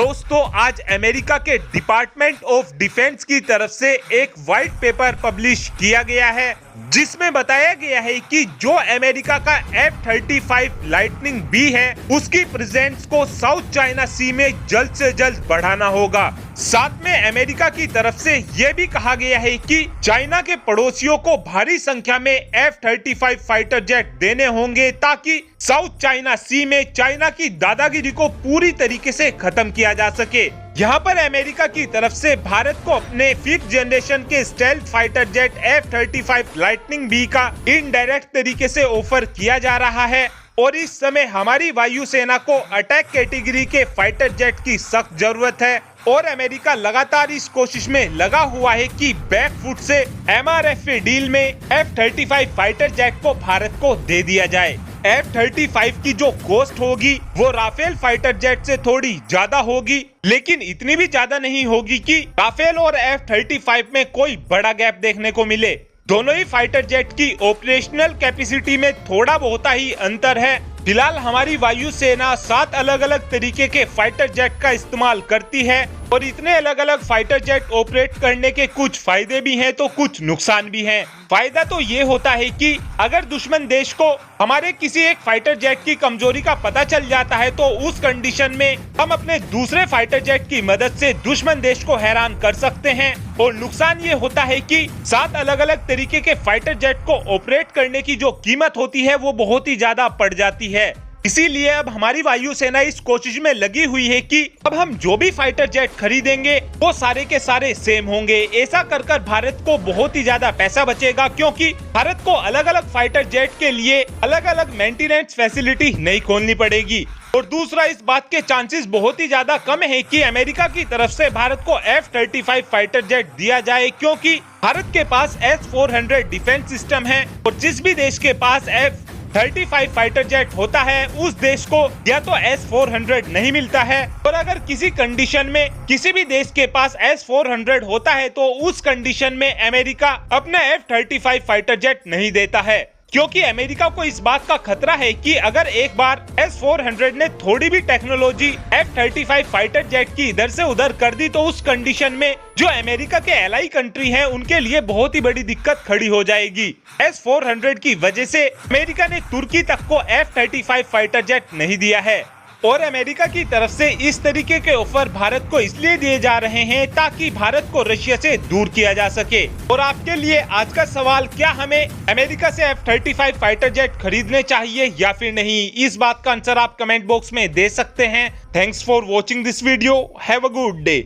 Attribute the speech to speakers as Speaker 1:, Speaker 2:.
Speaker 1: दोस्तों आज अमेरिका के डिपार्टमेंट ऑफ डिफेंस की तरफ से एक व्हाइट पेपर पब्लिश किया गया है जिसमें बताया गया है कि जो अमेरिका का F-35 लाइटनिंग बी है उसकी प्रेजेंस को साउथ चाइना सी में जल्द से जल्द बढ़ाना होगा। साथ में अमेरिका की तरफ से यह भी कहा गया है कि चाइना के पड़ोसियों को भारी संख्या में F-35 फाइटर जेट देने होंगे ताकि साउथ चाइना सी में चाइना की दादागिरी को पूरी तरीके से खत्म किया जा सके। यहाँ पर अमेरिका की तरफ से भारत को अपने 5th जनरेशन के stealth fighter jet F-35 lightning B का इनडायरेक्ट तरीके से ऑफर किया जा रहा है और इस समय हमारी वायुसेना को अटैक कैटेगरी के फाइटर जेट की सख्त जरूरत है और अमेरिका लगातार इस कोशिश में लगा हुआ है कि बैकफुट से MRF डील में F-35 फाइटर जेट को भारत को दे दिया जाए। F-35 की जो कॉस्ट होगी वो राफेल फाइटर जेट से थोड़ी ज्यादा होगी, लेकिन इतनी भी ज्यादा नहीं होगी कि राफेल और F-35 में कोई बड़ा गैप देखने को मिले। दोनों ही फाइटर जेट की ऑपरेशनल कैपेसिटी में थोड़ा बहुत ही अंतर है। फिलहाल हमारी वायुसेना 7 अलग अलग तरीके के फाइटर जेट का इस्तेमाल करती है और इतने अलग अलग फाइटर जेट ऑपरेट करने के कुछ फायदे भी हैं तो कुछ नुकसान भी हैं। फायदा तो ये होता है कि अगर दुश्मन देश को हमारे किसी एक फाइटर जेट की कमजोरी का पता चल जाता है तो उस कंडीशन में हम अपने दूसरे फाइटर जेट की मदद से दुश्मन देश को हैरान कर सकते हैं। और नुकसान ये होता है कि 7 अलग अलग तरीके के फाइटर जेट को ऑपरेट करने की जो कीमत होती है वो बहुत ही ज्यादा पड़ जाती है। इसीलिए अब हमारी वायुसेना इस कोशिश में लगी हुई है कि अब हम जो भी फाइटर जेट खरीदेंगे वो सारे के सारे सेम होंगे। ऐसा कर भारत को बहुत ही ज्यादा पैसा बचेगा क्योंकि भारत को अलग अलग फाइटर जेट के लिए अलग अलग मेंटेनेंस फैसिलिटी नहीं खोलनी पड़ेगी। और दूसरा, इस बात के चांसेस बहुत ही ज्यादा कम है कि अमेरिका की तरफ से भारत को F-35 फाइटर जेट दिया जाए क्योंकि भारत के पास S-400 डिफेंस सिस्टम है और जिस भी देश के पास F-35 फाइटर जेट होता है उस देश को या तो S-400 नहीं मिलता है और अगर किसी कंडीशन में किसी भी देश के पास S-400 होता है तो उस कंडीशन में अमेरिका अपना F-35 फाइटर जेट नहीं देता है क्योंकि अमेरिका को इस बात का खतरा है कि अगर एक बार S-400 ने थोड़ी भी टेक्नोलॉजी F-35 फाइटर जेट की इधर से उधर कर दी तो उस कंडीशन में जो अमेरिका के एलाई कंट्री हैं उनके लिए बहुत ही बड़ी दिक्कत खड़ी हो जाएगी। S-400 की वजह से अमेरिका ने तुर्की तक को F-35 फाइटर जेट नहीं दिया है और अमेरिका की तरफ से इस तरीके के ऑफर भारत को इसलिए दिए जा रहे हैं ताकि भारत को रशिया से दूर किया जा सके। और आपके लिए आज का सवाल, क्या हमें अमेरिका से F-35 फाइटर जेट खरीदने चाहिए या फिर नहीं? इस बात का आंसर आप कमेंट बॉक्स में दे सकते हैं। Thanks for watching this video. Have a good day.